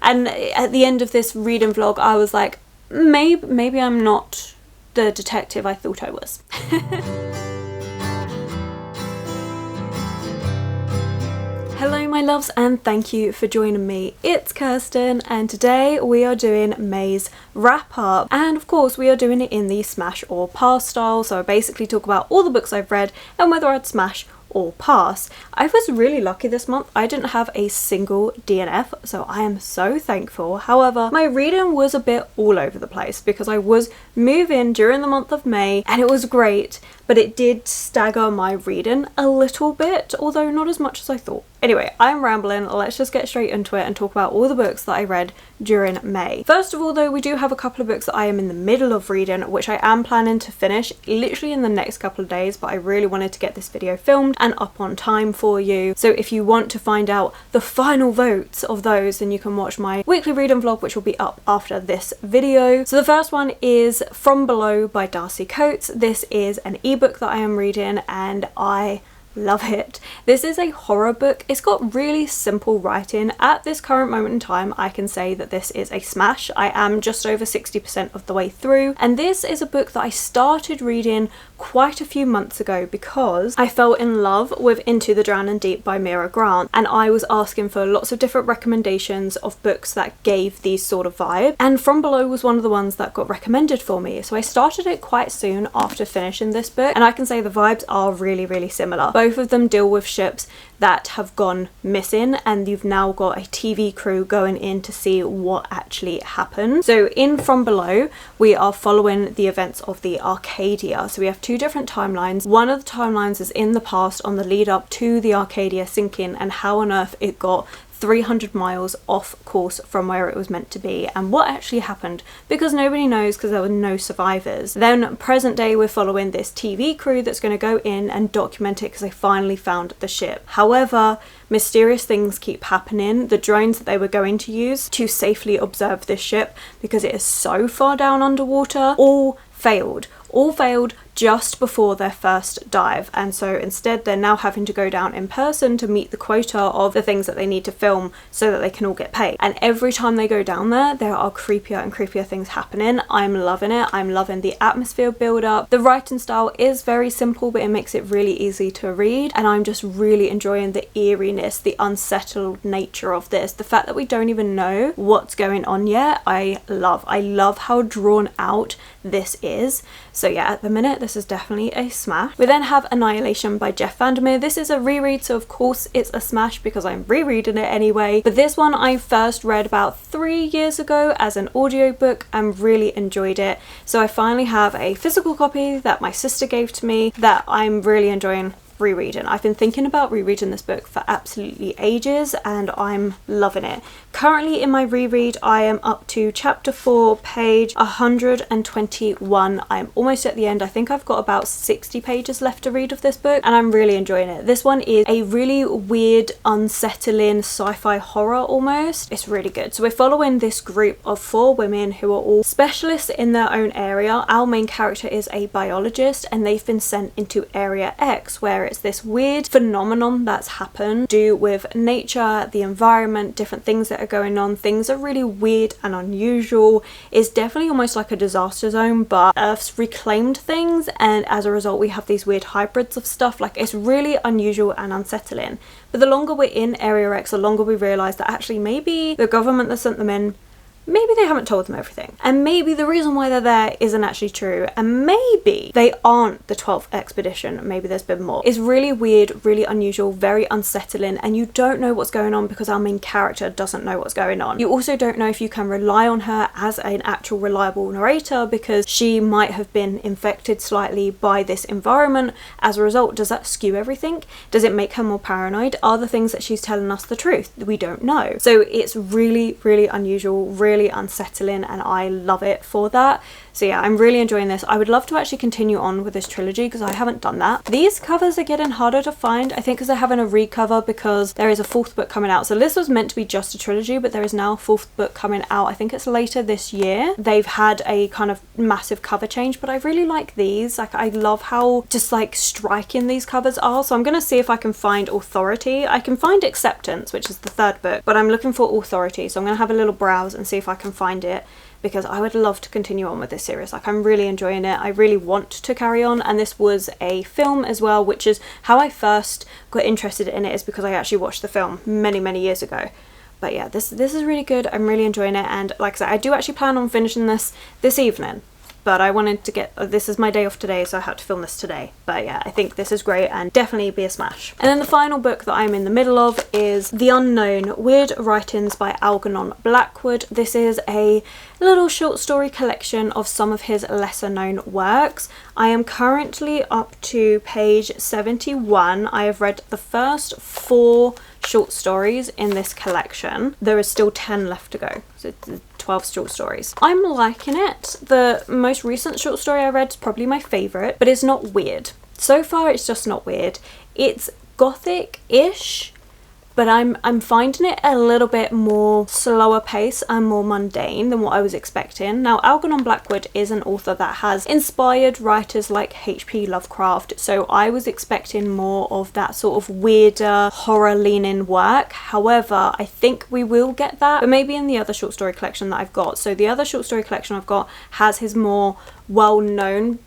And at the end of this reading vlog, I was like, maybe I'm not the detective I thought I was. Hello my loves, and thank you for joining me. It's Kirsten, and today we are doing May's wrap up, and of course we are doing it in the smash or pass style. So I basically talk about all the books I've read and whether I'd smash or pass. I was really lucky this month. I didn't have a single DNF, so I am so thankful. However, my reading was a bit all over the place because I was moving during the month of May, and it was great, but it did stagger my reading a little bit, although not as much as I thought. Anyway, I'm rambling. Let's just get straight into it and talk about all the books that I read during May. First of all though, we do have a couple of books that I am in the middle of reading, which I am planning to finish literally in the next couple of days, but I really wanted to get this video filmed and up on time for you. So if you want to find out the final votes of those, then you can watch my weekly reading vlog, which will be up after this video. So the first one is From Below by Darcy Coates. This is an ebook that I am reading and I love it. This is a horror book. It's got really simple writing. At this current moment in time, I can say that this is a smash. I am just over 60% of the way through, and this is a book that I started reading quite a few months ago because I fell in love with Into the Drowning Deep by Mira Grant, and I was asking for lots of different recommendations of books that gave these sort of vibe, and From Below was one of the ones that got recommended for me. So I started it quite soon after finishing this book, and I can say the vibes are really similar. Both of them deal with ships that have gone missing, and you've now got a TV crew going in to see what actually happened. So in From Below, we are following the events of the Arcadia. So we have two different timelines. One of the timelines is in the past on the lead up to the Arcadia sinking and how on earth it got 300 miles off course from where it was meant to be, and what actually happened, because nobody knows because there were no survivors. Then present day, we're following this TV crew that's going to go in and document it because they finally found the ship. However, mysterious things keep happening. The drones that they were going to use to safely observe this ship, because it is so far down underwater, all failed just before their first dive, and so instead they're now having to go down in person to meet the quota of the things that they need to film so that they can all get paid. And every time they go down there are creepier and creepier things happening. I'm loving it. I'm loving the atmosphere build up. The writing style is very simple, but it makes it really easy to read, and I'm just really enjoying the eeriness, the unsettled nature of this. The fact that we don't even know what's going on yet, I love how drawn out this is. So yeah, at the minute this is definitely a smash. We then have Annihilation by Jeff Vandermeer. This is a reread, so of course it's a smash because I'm rereading it anyway, but this one I first read about 3 years ago as an audiobook and really enjoyed it. So I finally have a physical copy that my sister gave to me that I'm really enjoying rereading. I've been thinking about rereading this book for absolutely ages and I'm loving it. Currently in my reread, I am up to chapter 4, page 121. I'm almost at the end. I think I've got about 60 pages left to read of this book and I'm really enjoying it. This one is a really weird, unsettling sci-fi horror almost. It's really good. So we're following this group of 4 women who are all specialists in their own area. Our main character is a biologist and they've been sent into Area X, where it's this weird phenomenon that's happened to do with nature, the environment, different things that are going on. Things are really weird and unusual. It's definitely almost like a disaster zone, but Earth's reclaimed things, and as a result we have these weird hybrids of stuff. Like, it's really unusual and unsettling. But the longer we're in Area X, the longer we realise that actually maybe the government that sent them in, maybe they haven't told them everything, and maybe the reason why they're there isn't actually true, and maybe they aren't the 12th expedition. Maybe there's been more. It's really weird, really unusual, very unsettling, and you don't know what's going on because our main character doesn't know what's going on. You also don't know if you can rely on her as an actual reliable narrator because she might have been infected slightly by this environment. As a result, does that skew everything? Does it make her more paranoid? Are the things that she's telling us the truth? We don't know. So it's really unusual, really unsettling, and I love it for that. So yeah, I'm really enjoying this. I would love to actually continue on with this trilogy because I haven't done that. These covers are getting harder to find, I think because they're having a recover because there is a 4th book coming out. So this was meant to be just a trilogy, but there is now a 4th book coming out. I think it's later this year. They've had a kind of massive cover change, but I really like these. Like, I love how just like striking these covers are. So I'm going to see if I can find Authority. I can find Acceptance, which is the 3rd book, but I'm looking for Authority. So I'm going to have a little browse and see if I can find it, because I would love to continue on with this series. Like, I'm really enjoying it. I really want to carry on, and this was a film as well, which is how I first got interested in it, is because I actually watched the film many years ago. But yeah, this is really good. I'm really enjoying it, and like I said, I do actually plan on finishing this evening. But I wanted to get, this is my day off today, so I had to film this today. But yeah, I think this is great and definitely be a smash. And then the final book that I'm in the middle of is The Unknown, Weird Writings by Algernon Blackwood. This is a little short story collection of some of his lesser known works. I am currently up to page 71. I have read the first 4 short stories in this collection. There is still 10 left to go. So 12 short stories. I'm liking it. The most recent short story I read is probably my favourite, but it's not weird. So far it's just not weird. It's gothic-ish, but I'm finding it a little bit more slower pace and more mundane than what I was expecting. Now, Algernon Blackwood is an author that has inspired writers like H.P. Lovecraft, so I was expecting more of that sort of weirder, horror-leaning work. However, I think we will get that, but maybe in the other short story collection that I've got. So the other short story collection I've got has his more well-known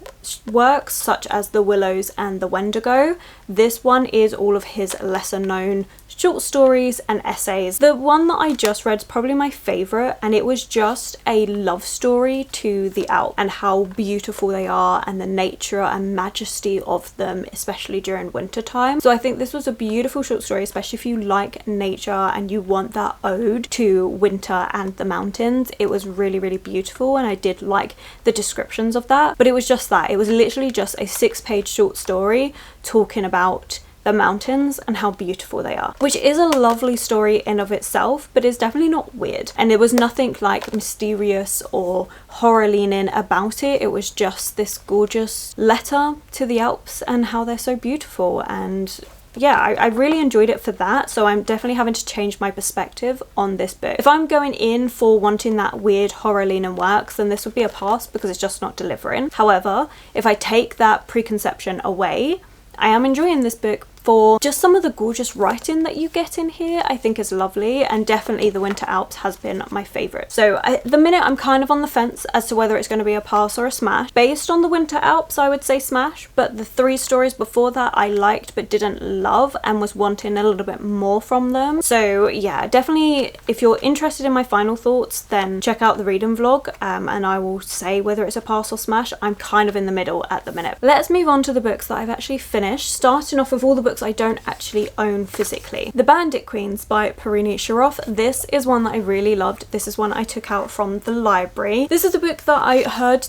works, such as The Willows and The Wendigo. This one is all of his lesser known short stories and essays. The one that I just read is probably my favourite, and it was just a love story to the Alps and how beautiful they are and the nature and majesty of them, especially during winter time. So I think this was a beautiful short story, especially if you like nature and you want that ode to winter and the mountains. It was really beautiful, and I did like the descriptions of that. But it was just that, it was literally just a 6-page short story talking about the mountains and how beautiful they are, which is a lovely story in of itself, but it's definitely not weird. And there was nothing like mysterious or horror leaning about it. It was just this gorgeous letter to the Alps and how they're so beautiful. And yeah, I really enjoyed it for that. So I'm definitely having to change my perspective on this book. If I'm going in for wanting that weird horror leaning works, then this would be a pass because it's just not delivering. However, if I take that preconception away, I am enjoying this book for just some of the gorgeous writing that you get in here. I think is lovely, and definitely The Winter Alps has been my favourite. So at the minute I'm kind of on the fence as to whether it's going to be a pass or a smash. Based on The Winter Alps, I would say smash, but the 3 stories before that I liked but didn't love and was wanting a little bit more from them. So yeah, definitely if you're interested in my final thoughts, then check out the reading vlog, and I will say whether it's a pass or smash. I'm kind of in the middle at the minute. Let's move on to the books that I've actually finished, starting off with all the books I don't actually own physically. The Bandit Queens by Parini Sharoff. This is one that I really loved. This is one I took out from the library. This is a book that I heard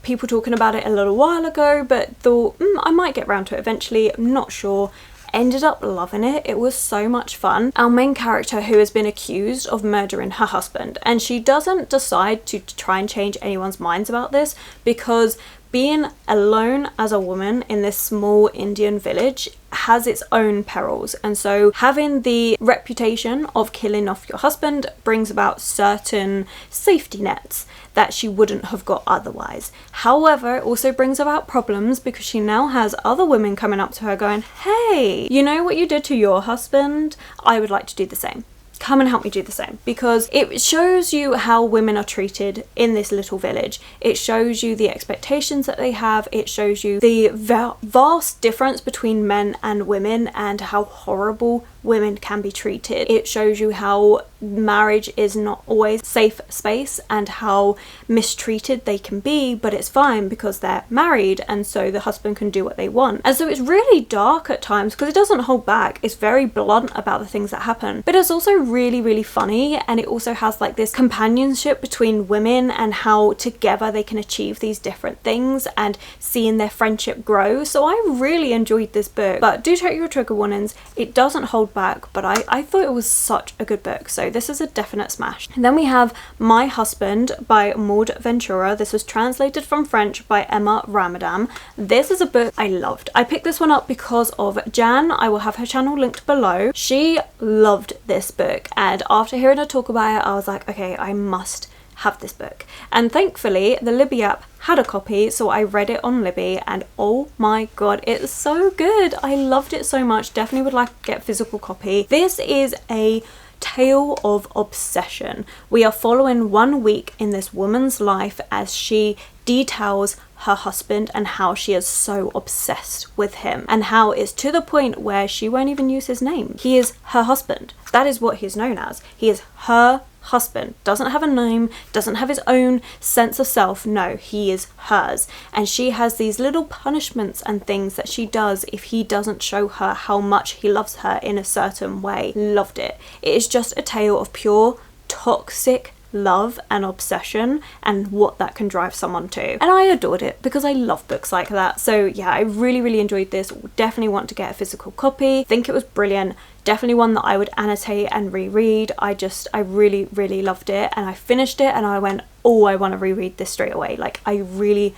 people talking about it a little while ago, but thought I might get around to it eventually. I'm not sure. Ended up loving it. It was so much fun. Our main character, who has been accused of murdering her husband, and she doesn't decide to try and change anyone's minds about this, because being alone as a woman in this small Indian village has its own perils, and so having the reputation of killing off your husband brings about certain safety nets that she wouldn't have got otherwise. However, it also brings about problems because she now has other women coming up to her going, hey, you know what you did to your husband? I would like to do the same. Come and help me do the same. Because it shows you how women are treated in this little village. It shows you the expectations that they have. It shows you the vast difference between men and women and how horrible women can be treated. It shows you how marriage is not always a safe space and how mistreated they can be, but it's fine because they're married, and so the husband can do what they want. And so it's really dark at times because it doesn't hold back. It's very blunt about the things that happen, but it's also really funny, and it also has like this companionship between women and how together they can achieve these different things and seeing their friendship grow. So I really enjoyed this book, but do check your trigger warnings. It doesn't hold paperback, but I thought it was such a good book, so this is a definite smash. And then we have My Husband by Maud Ventura. This was translated from French by Emma Ramadan. This is a book I loved. I picked this one up because of Jan. I will have her channel linked below. She loved this book, and after hearing her talk about it, I was like, okay, I must have this book. And thankfully the Libby app had a copy, so I read it on Libby, and oh my god, it's so good. I loved it so much. Definitely would like to get a physical copy. This is a tale of obsession. We are following 1 week in this woman's life as she details her husband and how she is so obsessed with him, and how it's to the point where she won't even use his name. He is her husband. That is what he's known as. He is her husband. Doesn't have a name, doesn't have his own sense of self. No, he is hers. And she has these little punishments and things that she does if he doesn't show her how much he loves her in a certain way. Loved it. It is just a tale of pure toxic love and obsession, and what that can drive someone to. And I adored it because I love books like that. So yeah, I really enjoyed this. Definitely want to get a physical copy. Think it was brilliant. Definitely one that I would annotate and reread. I really loved it, and I finished it and I went, oh, I want to reread this straight away. Like, I really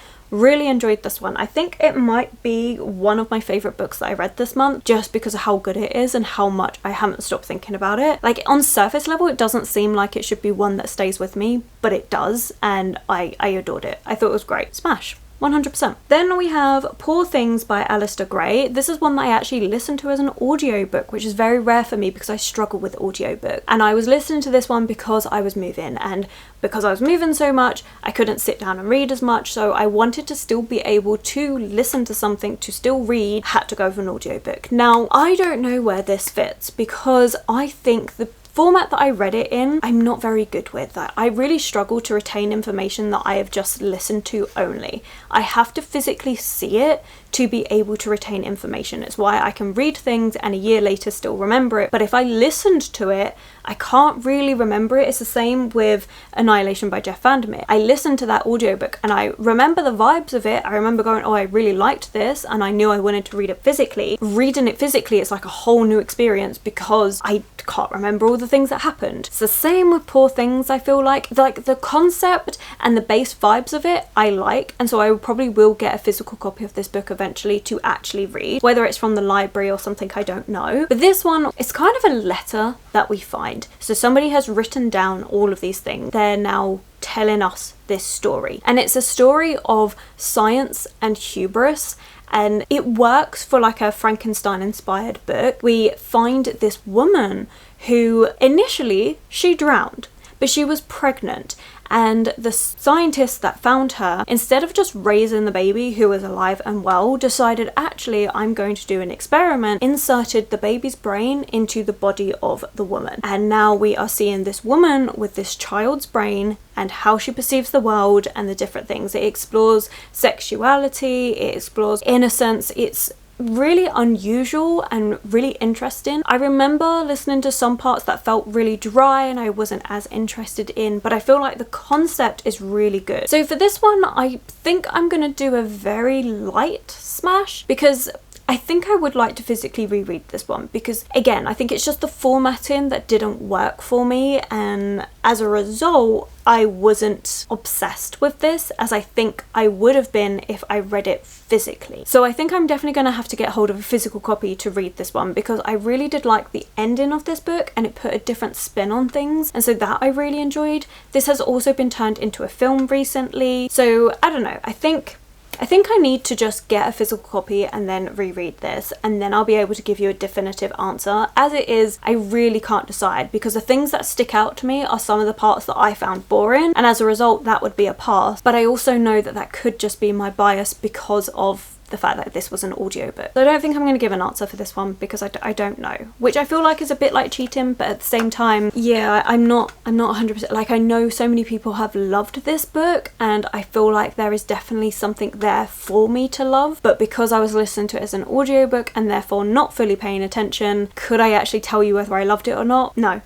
enjoyed this one. I think it might be one of my favorite books that I read this month, just because of how good it is and how much I haven't stopped thinking about it. Like, on surface level it doesn't seem like it should be one that stays with me, but it does, and I adored it. I thought it was great. Smash. 100%. Then we have Poor Things by Alistair Gray. This is one that I actually listened to as an audiobook, which is very rare for me because I struggle with audiobook. And I was listening to this one because I was moving, and because I was moving so much, I couldn't sit down and read as much, so I wanted to still be able to listen to something, to still read, had to go for an audiobook. Now, I don't know where this fits, because I think the format that I read it in, I'm not very good with. I really struggle to retain information that I have just listened to only. I have to physically see it to be able to retain information. It's why I can read things and a year later still remember it, but if I listened to it, I can't really remember it. It's the same with Annihilation by Jeff Vandermeer. I listened to that audiobook and I remember the vibes of it. I remember going, oh, I really liked this, and I knew I wanted to read it physically. Reading it physically, it's like a whole new experience because I can't remember all the things that happened. It's the same with Poor Things. I feel like the concept and the base vibes of it I like, and so I probably will get a physical copy of this book eventually to actually read, whether it's from the library or something, I don't know. But this one, it's kind of a letter that we find. So somebody has written down all of these things. They're now telling us this story, and it's a story of science and hubris, and it works for like a Frankenstein inspired book. We find this woman who initially she drowned, but she was pregnant, and the scientists that found her, instead of just raising the baby who was alive and well, decided, actually, I'm going to do an experiment, inserted the baby's brain into the body of the woman. And now we are seeing this woman with this child's brain and how she perceives the world and the different things. It explores sexuality, it explores innocence. It's really unusual and really interesting. I remember listening to some parts that felt really dry and I wasn't as interested in, but I feel like the concept is really good. So for this one, I think I'm gonna do a very light smash, because I think I would like to physically reread this one, because again, I think it's just the formatting that didn't work for me, and as a result I wasn't obsessed with this as I think I would have been if I read it physically. So I think I'm definitely going to have to get hold of a physical copy to read this one, because I really did like the ending of this book and it put a different spin on things, and so that I really enjoyed. This has also been turned into a film recently, so I don't know, I think I need to just get a physical copy and then reread this, and then I'll be able to give you a definitive answer. As it is, I really can't decide, because the things that stick out to me are some of the parts that I found boring, and as a result that would be a pass. But I also know that that could just be my bias because of the fact that this was an audiobook. So I don't think I'm going to give an answer for this one, because I don't know, which I feel like is a bit like cheating, but at the same time, yeah, I'm not 100%, like, I know so many people have loved this book and I feel like there is definitely something there for me to love, but because I was listening to it as an audiobook and therefore not fully paying attention, could I actually tell you whether I loved it or not? No.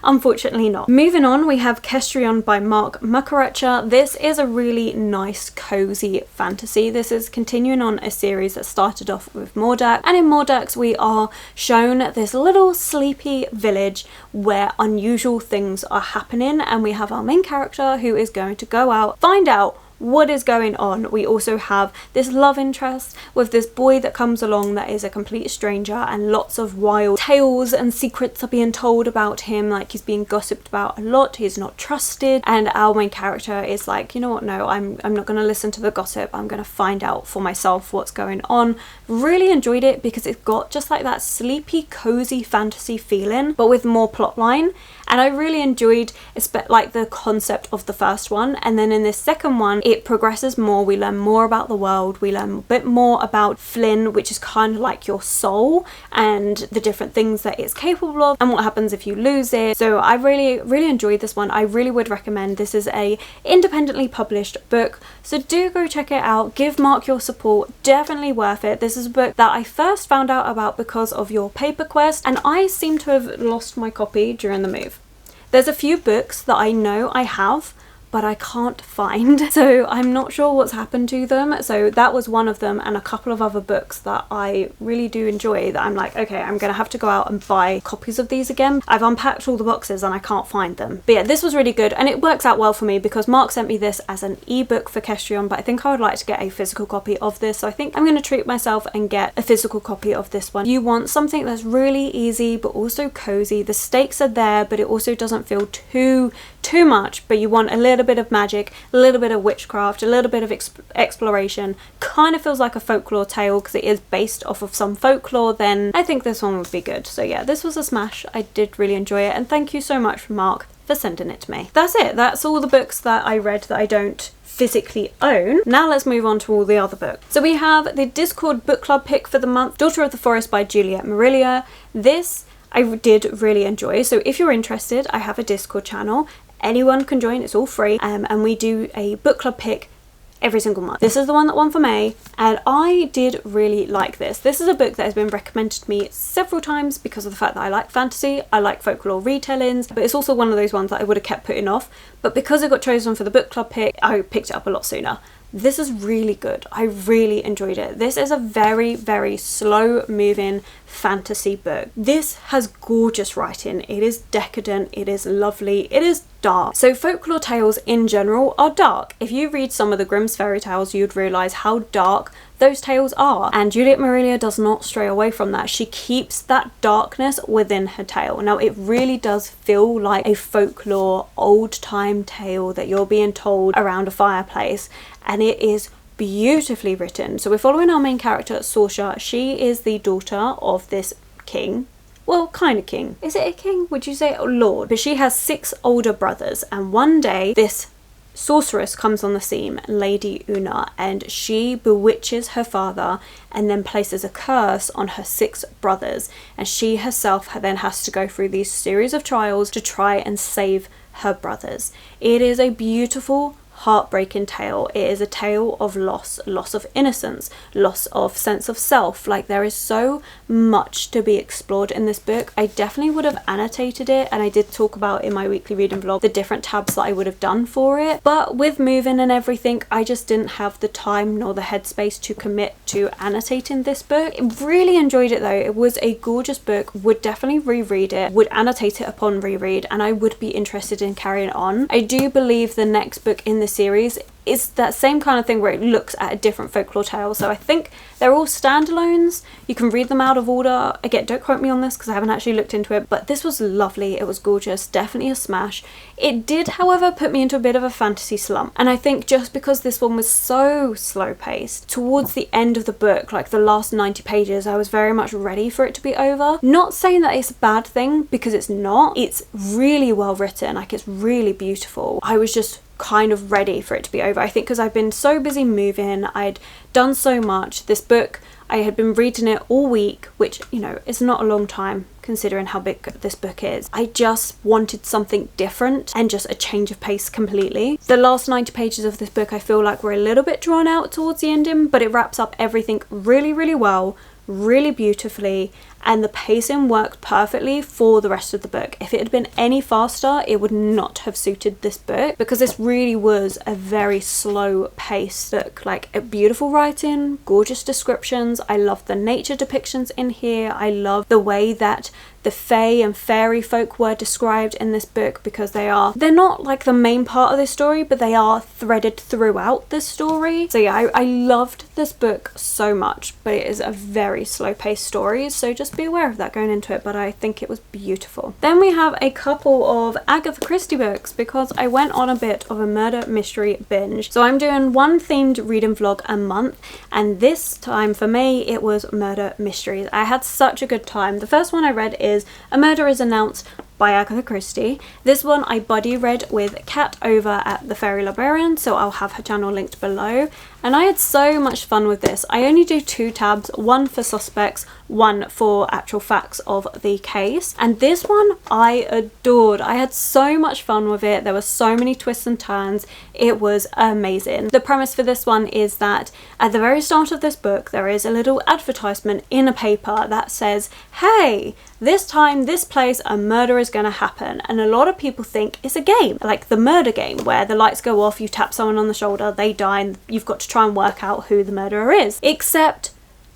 Unfortunately not. Moving on, we have Kestrion by Mark Muckarecha. This is a really nice, cozy fantasy. This is continuing on a series that started off with Mordax, and in Mordax we are shown this little sleepy village where unusual things are happening, and we have our main character who is going to go out, find out what is going on. We also have this love interest with this boy that comes along that is a complete stranger, and lots of wild tales and secrets are being told about him. Like, he's being gossiped about a lot, he's not trusted, and our main character is like, you know what, no, I'm not going to listen to the gossip, I'm going to find out for myself what's going on. Really enjoyed it because it's got just like that sleepy, cozy fantasy feeling, but with more plotline. And I really enjoyed like the concept of the first one, and then in this second one it progresses more. We learn more about the world, we learn a bit more about Flynn, which is kind of like your soul, and the different things that it's capable of, and what happens if you lose it. So I really enjoyed this one. I really would recommend. This is a independently published book, so do go check it out. Give Mark your support, definitely worth it. This is a book that I first found out about because of your paper quest, and I seem to have lost my copy during the move. There's a few books that I know I have, but I can't find, so I'm not sure what's happened to them. So that was one of them, and a couple of other books that I really do enjoy that I'm like, okay, I'm gonna have to go out and buy copies of these again. I've unpacked all the boxes and I can't find them. But yeah, this was really good, and it works out well for me because Mark sent me this as an ebook for Kestrion, but I think I would like to get a physical copy of this, so I think I'm going to treat myself and get a physical copy of this one. You want something that's really easy but also cozy. The stakes are there, but it also doesn't feel too much, but you want a little bit of magic, a little bit of witchcraft, a little bit of exploration. Kind of feels like a folklore tale because it is based off of some folklore. Then I think this one would be good. So yeah, this was a smash. I did really enjoy it, and thank you so much, Mark, for sending it to me. That's it. That's all the books that I read that I don't physically own. Now let's move on to all the other books. So we have the Discord book club pick for the month, Daughter of the Forest by Juliet Marillier. This I did really enjoy, so if you're interested, I have a Discord channel. Anyone can join, it's all free, and we do a book club pick every single month. This is the one that won for May, and I did really like this. This is a book that has been recommended to me several times because of the fact that I like fantasy, I like folklore retellings, but it's also one of those ones that I would have kept putting off, but because it got chosen for the book club pick, I picked it up a lot sooner. This is really good. I really enjoyed it. This is a very slow moving fantasy book. This has gorgeous writing. It is decadent, it is lovely, it is dark. So folklore tales in general are dark. If you read some of the Grimm's fairy tales, you'd realise how dark those tales are, and Juliet Marillier does not stray away from that. She keeps that darkness within her tale. Now it really does feel like a folklore old time tale that you're being told around a fireplace, and it is beautifully written. So we're following our main character, Sorsha. She is the daughter of this king. Well, kind of king. Is it a king? Would you say a lord? But she has 6 older brothers, and one day this sorceress comes on the scene, Lady Una, and she bewitches her father and then places a curse on her 6 brothers, and she herself then has to go through these series of trials to try and save her brothers. It is a beautiful, heartbreaking tale. It is a tale of loss of innocence, loss of sense of self. Like, there is so much to be explored in this book. I definitely would have annotated it, and I did talk about in my weekly reading vlog the different tabs that I would have done for it, but with moving and everything, I just didn't have the time nor the headspace to commit to annotating this book. I really enjoyed it though. It was a gorgeous book. Would definitely reread it, would annotate it upon reread, and I would be interested in carrying on. I do believe the next book in the series is that same kind of thing where it looks at a different folklore tale. So I think they're all standalones. You can read them out of order. Again, don't quote me on this because I haven't actually looked into it, but this was lovely. It was gorgeous. Definitely a smash. It did, however, put me into a bit of a fantasy slump. And I think just because this one was so slow paced, towards the end of the book, like the last 90 pages, I was very much ready for it to be over. Not saying that it's a bad thing, because it's not. It's really well written. Like, it's really beautiful. I was just kind of ready for it to be over. I think because I've been so busy moving, I'd done so much. This book, I had been reading it all week, which, you know, is not a long time considering how big this book is. I just wanted something different and just a change of pace completely. The last 90 pages of this book I feel like were a little bit drawn out towards the ending, but it wraps up everything really well, really beautifully, and the pacing worked perfectly for the rest of the book. If it had been any faster, it would not have suited this book, because this really was a very slow paced book. Like, a beautiful writing, gorgeous descriptions. I love the nature depictions in here. I love the way that the fae and fairy folk were described in this book, because they're not like the main part of this story, but they are threaded throughout this story. So yeah, I loved this book so much, but it is a very slow paced story, so just be aware of that going into it, but I think it was beautiful. Then we have a couple of Agatha Christie books, because I went on a bit of a murder mystery binge. So I'm doing one themed reading vlog a month, and this time for me it was murder mysteries. I had such a good time. The first one I read is A Murder is Announced by Agatha Christie. This one I buddy read with Kat over at the Fairy Librarian, so I'll have her channel linked below, and I had so much fun with this. I only do 2 tabs, one for suspects, one for actual facts of the case, and this one I adored. I had so much fun with it. There were so many twists and turns. It was amazing. The premise for this one is that at the very start of this book there is a little advertisement in a paper that says, hey, this time, this place, a murder is going to happen. And a lot of people think it's a game, like the murder game, where the lights go off, you tap someone on the shoulder, they die, and you've got to try and work out who the murderer is. Except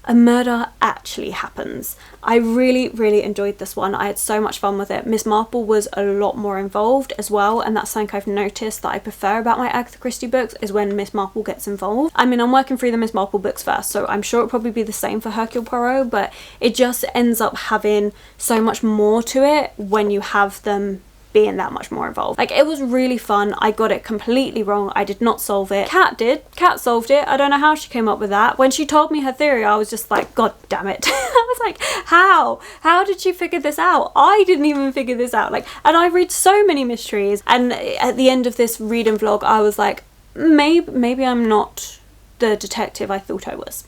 a murder actually happens. I really, really enjoyed this one. I had so much fun with it. Miss Marple was a lot more involved as well, and that's something I've noticed that I prefer about my Agatha Christie books, is when Miss Marple gets involved. I mean, I'm working through the Miss Marple books first, so I'm sure it'll probably be the same for Hercule Poirot, but it just ends up having so much more to it when you have them being that much more involved. Like, it was really fun. I got it completely wrong. I did not solve it. Kat did. Kat solved it. I don't know how she came up with that. When she told me her theory, I was just like, God damn it. I was like, how? How did she figure this out? I didn't even figure this out. Like, and I read so many mysteries, and at the end of this reading vlog, I was like, maybe I'm not the detective I thought I was.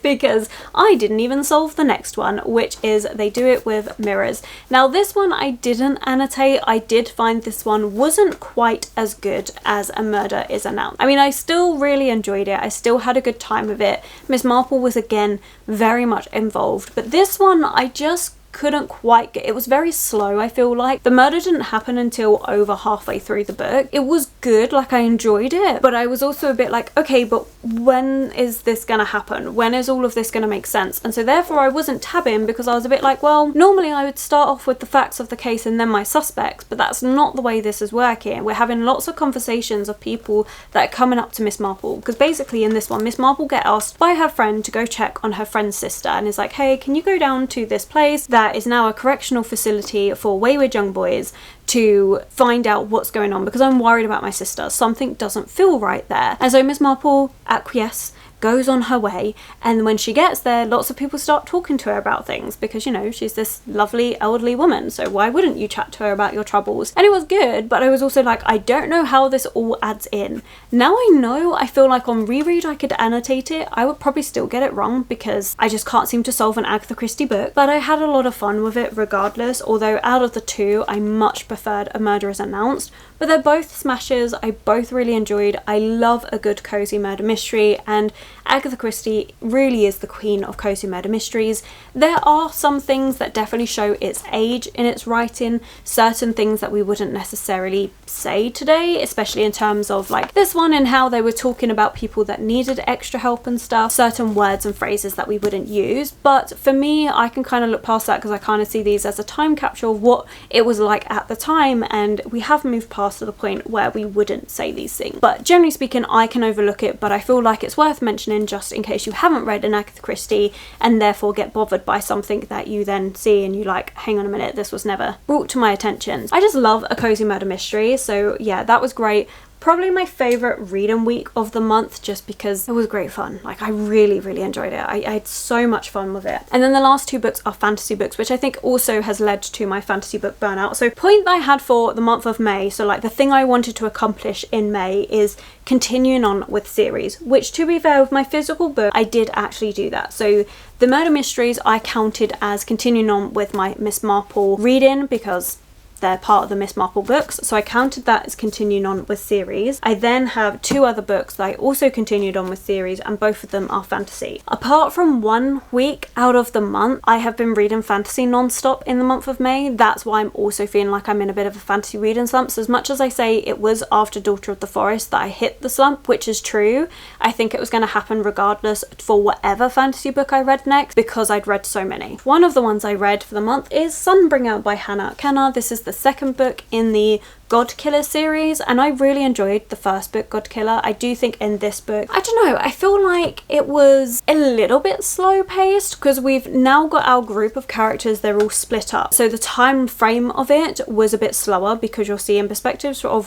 Because I didn't even solve the next one, which is They Do It With Mirrors. Now this one I didn't annotate. I did find this one wasn't quite as good as A Murder Is Announced. I mean, I still really enjoyed it. I still had a good time with it. Miss Marple was again very much involved, but this one I just couldn't quite get. It was very slow. I feel like the murder didn't happen until over halfway through the book. It was good, like I enjoyed it, but I was also a bit like, okay, but when is this gonna happen? When is all of this gonna make sense? And so therefore I wasn't tabbing, because I was a bit like, well, normally I would start off with the facts of the case and then my suspects, but that's not the way this is working. We're having lots of conversations of people that are coming up to Miss Marple, because basically in this one Miss Marple get asked by her friend to go check on her friend's sister, and is like, hey, can you go down to this place that is now a correctional facility for wayward young boys to find out what's going on, because I'm worried about my sister. Something doesn't feel right there. And so Miss Marple acquiesces, goes on her way, and when she gets there, lots of people start talking to her about things, because, you know, she's this lovely elderly woman, so why wouldn't you chat to her about your troubles? And it was good, but I was also like, I don't know how this all adds in. Now I know. I feel like on reread I could annotate it. I would probably still get it wrong, because I just can't seem to solve an Agatha Christie book, but I had a lot of fun with it regardless, although out of the two I much preferred A Murder Is Announced. But they're both smashes. I both really enjoyed. I love a good cozy murder mystery, and Agatha Christie really is the queen of cozy murder mysteries. There are some things that definitely show its age in its writing, certain things that we wouldn't necessarily say today, especially in terms of like this one and how they were talking about people that needed extra help and stuff, certain words and phrases that we wouldn't use. But for me, I can kind of look past that, because I kind of see these as a time capsule of what it was like at the time, and we have moved past to the point where we wouldn't say these things. But generally speaking, I can overlook it, but I feel like it's worth mentioning just in case you haven't read an Agatha Christie and therefore get bothered by something that you then see and you like, hang on a minute, this was never brought to my attention. I just love a cozy murder mystery, so yeah, that was great. Probably my favourite reading week of the month, just because it was great fun. Like, I really, really enjoyed it. I had so much fun with it. And then the last 2 books are fantasy books, which I think also has led to my fantasy book burnout. So point that I had for the month of May, so like the thing I wanted to accomplish in May is continuing on with series, which to be fair with my physical book, I did actually do that. So the murder mysteries I counted as continuing on with my Miss Marple reading, because they're part of the Miss Marple books, so I counted that as continuing on with series. I then have 2 other books that I also continued on with series, and both of them are fantasy. Apart from 1 week out of the month, I have been reading fantasy non-stop in the month of May. That's why I'm also feeling like I'm in a bit of a fantasy reading slump. So as much as I say it was after Daughter of the Forest that I hit the slump, which is true, I think it was going to happen regardless for whatever fantasy book I read next, because I'd read so many. One of the ones I read for the month is Sunbringer by Hannah Kenner. This is the second book in the God Killer series, and I really enjoyed the first book, God Killer. I do think in this book, I don't know, I feel like it was a little bit slow paced because we've now got our group of characters, they're all split up. So the time frame of it was a bit slower because you're seeing perspectives of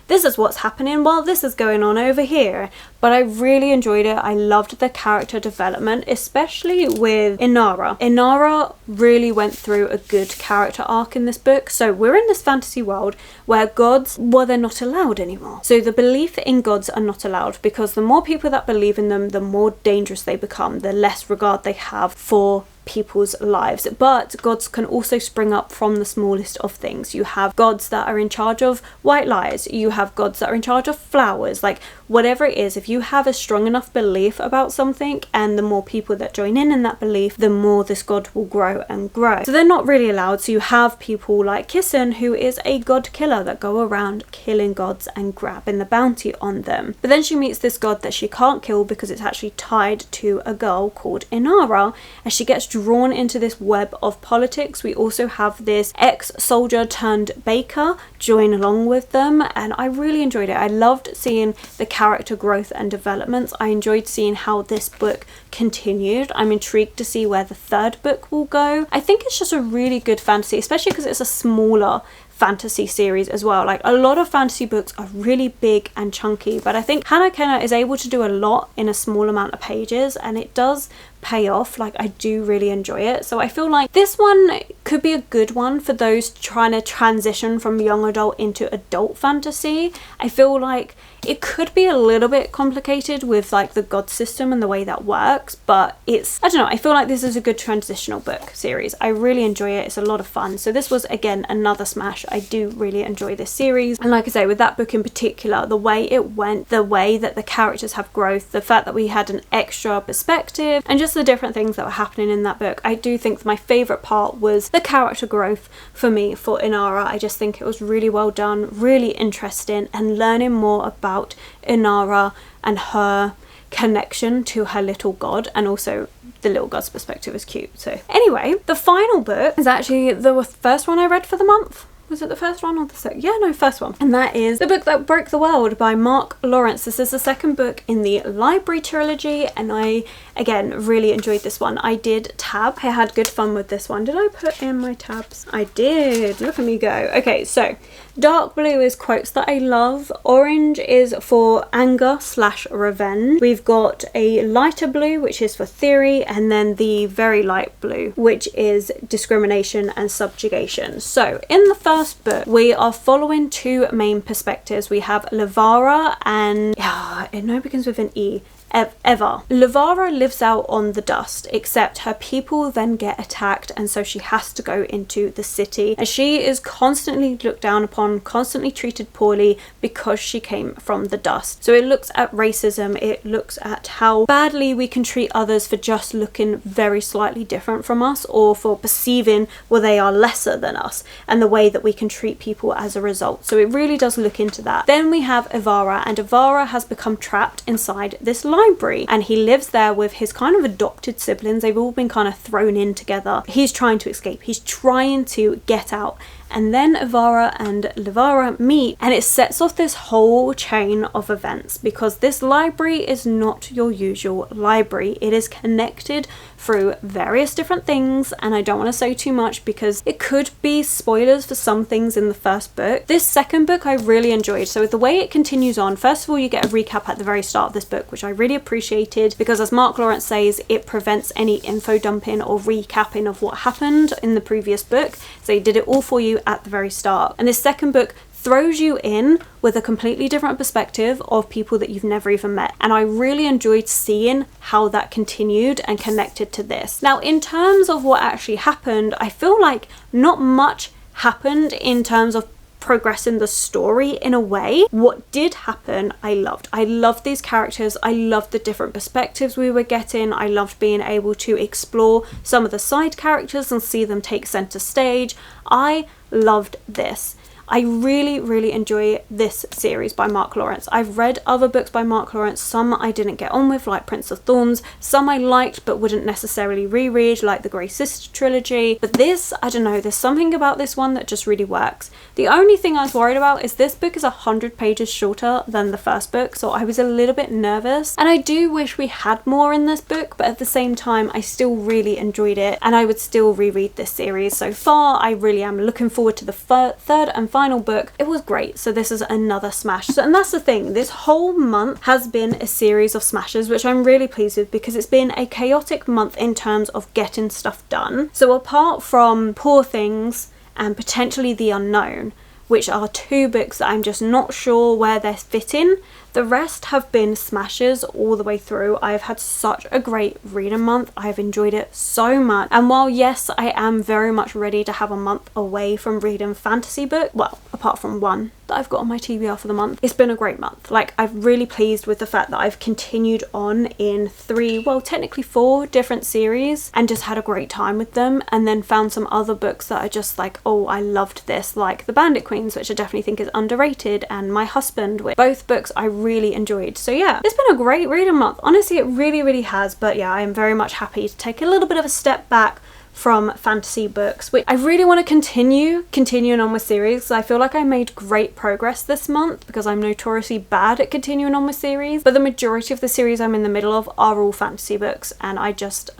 this is what's happening while this is going on over here. But I really enjoyed it. I loved the character development, especially with Inara. Inara really went through a good character arc in this book. So we're in this fantasy world where gods, they're not allowed anymore. So the belief in gods are not allowed because the more people that believe in them, the more dangerous they become, the less regard they have for people's lives. But gods can also spring up from the smallest of things. You have gods that are in charge of white lies, you have gods that are in charge of flowers, like whatever it is. If you have a strong enough belief about something, and the more people that join in that belief, the more this god will grow and grow. So they're not really allowed. So you have people like Kissen, who is a god killer that go around killing gods and grabbing the bounty on them. But then she meets this god that she can't kill because it's actually tied to a girl called Inara, and she gets drawn into this web of politics. We also have this ex-soldier turned baker join along with them, and I really enjoyed it. I loved seeing the character growth and developments. I enjoyed seeing how this book continued. I'm intrigued to see where the 3rd book will go. I think it's just a really good fantasy, especially because it's a smaller fantasy series as well. Like, a lot of fantasy books are really big and chunky, but I think Hannah Kenner is able to do a lot in a small amount of pages, and it does pay off. Like, I do really enjoy it. So I feel like this one could be a good one for those trying to transition from young adult into adult fantasy. I feel like it could be a little bit complicated with like the god system and the way that works, but it's, I don't know, I feel like this is a good transitional book series. I really enjoy it. It's a lot of fun. So this was, again, another smash. I do really enjoy this series, and like I say, with that book in particular, the way it went, the way that the characters have growth, the fact that we had an extra perspective, and just the different things that were happening in that book, I do think my favourite part was the character growth for me for Inara. I just think it was really well done, really interesting, and learning more about Inara and her connection to her little god, and also the little god's perspective is cute. So anyway, the final book is actually the first one I read for the month. Was it the first one or the second? Yeah, no, first one. And that is The Book That Broke the World by Mark Lawrence. This is the second book in the Library trilogy, and I, again, really enjoyed this one. I did tab. I had good fun with this one. Did I put in my tabs? I did. Look at me go. Okay, so dark blue is quotes that I love. Orange is for anger/revenge. We've got a lighter blue, which is for theory, and then the very light blue, which is discrimination and subjugation. So in the first book, we are following 2 main perspectives. We have Levara and it begins with an E. Eva. Levara lives out on the dust, except her people then get attacked, and so she has to go into the city, and she is constantly looked down upon, constantly treated poorly because she came from the dust. So it looks at racism, it looks at how badly we can treat others for just looking very slightly different from us, or for perceiving they are lesser than us, and the way that we can treat people as a result. So it really does look into that. Then we have Ivara, and Ivara has become trapped inside this library, and he lives there with his kind of adopted siblings. They've all been kind of thrown in together. He's trying to escape, he's trying to get out, and then Ivara and Levara meet, and it sets off this whole chain of events, because this library is not your usual library. It is connected through various different things, and I don't want to say too much because it could be spoilers for some things in the first book. This second book I really enjoyed. So with the way it continues on, first of all, you get a recap at the very start of this book, which I really appreciated, because as Mark Lawrence says, it prevents any info dumping or recapping of what happened in the previous book. So he did it all for you at the very start. And this second book throws you in with a completely different perspective of people that you've never even met, and I really enjoyed seeing how that continued and connected to this. Now, in terms of what actually happened, I feel like not much happened in terms of progressing the story in a way. What did happen, I loved. I loved these characters. I loved the different perspectives we were getting. I loved being able to explore some of the side characters and see them take center stage. I loved this. I really, really enjoy this series by Mark Lawrence. I've read other books by Mark Lawrence. Some I didn't get on with, like Prince of Thorns. Some I liked but wouldn't necessarily reread, like the Grey Sister trilogy. But this, I don't know, there's something about this one that just really works. The only thing I was worried about is this book is 100 pages shorter than the first book, so I was a little bit nervous. And I do wish we had more in this book, but at the same time, I still really enjoyed it and I would still reread this series. So far, I really am looking forward to the third and final book. It was great. So this is another smash. So, and that's the thing, this whole month has been a series of smashes, which I'm really pleased with because it's been a chaotic month in terms of getting stuff done. So apart from Poor Things and potentially The Unknown, which are two books that I'm just not sure where they're fitting, the rest have been smashes all the way through. I've had such a great reading month. I've enjoyed it so much. And while yes, I am very much ready to have a month away from reading fantasy book, well, apart from one that I've got on my TBR for the month, it's been a great month. Like, I'm really pleased with the fact that I've continued on in 3, well, technically 4 different series and just had a great time with them, and then found some other books that are just like, oh, I loved this, like The Bandit Queens, which I definitely think is underrated, and My Husband, which both books I really enjoyed. So yeah, it's been a great reading month. Honestly, it really, really has. But yeah, I am very much happy to take a little bit of a step back from fantasy books, which I really want to continuing on with series. I feel like I made great progress this month because I'm notoriously bad at continuing on with series, but the majority of the series I'm in the middle of are all fantasy books and I just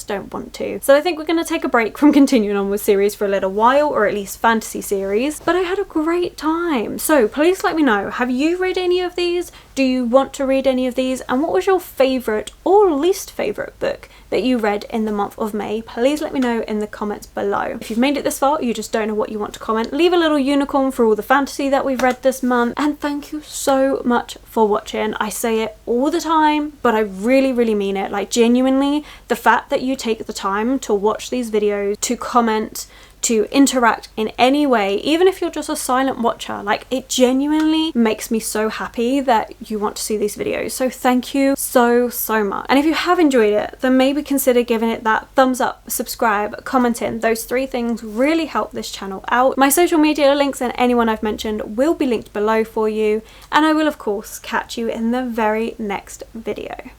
don't want to. So I think we're going to take a break from continuing on with series for a little while, or at least fantasy series, but I had a great time. So please let me know, have you read any of these? Do you want to read any of these? And what was your favourite or least favourite book that you read in the month of May? Please let me know in the comments below. If you've made it this far, you just don't know what you want to comment, leave a little unicorn for all the fantasy that we've read this month. And thank you so much for watching. I say it all the time, but I really, really mean it. Like, genuinely, the fact that you take the time to watch these videos, to comment, to interact in any way, even if you're just a silent watcher, like, it genuinely makes me so happy that you want to see these videos. So thank you so much. And if you have enjoyed it, then maybe consider giving it that thumbs up, subscribe, commenting. Those 3 things really help this channel out. My social media links and anyone I've mentioned will be linked below for you, and I will of course catch you in the very next video.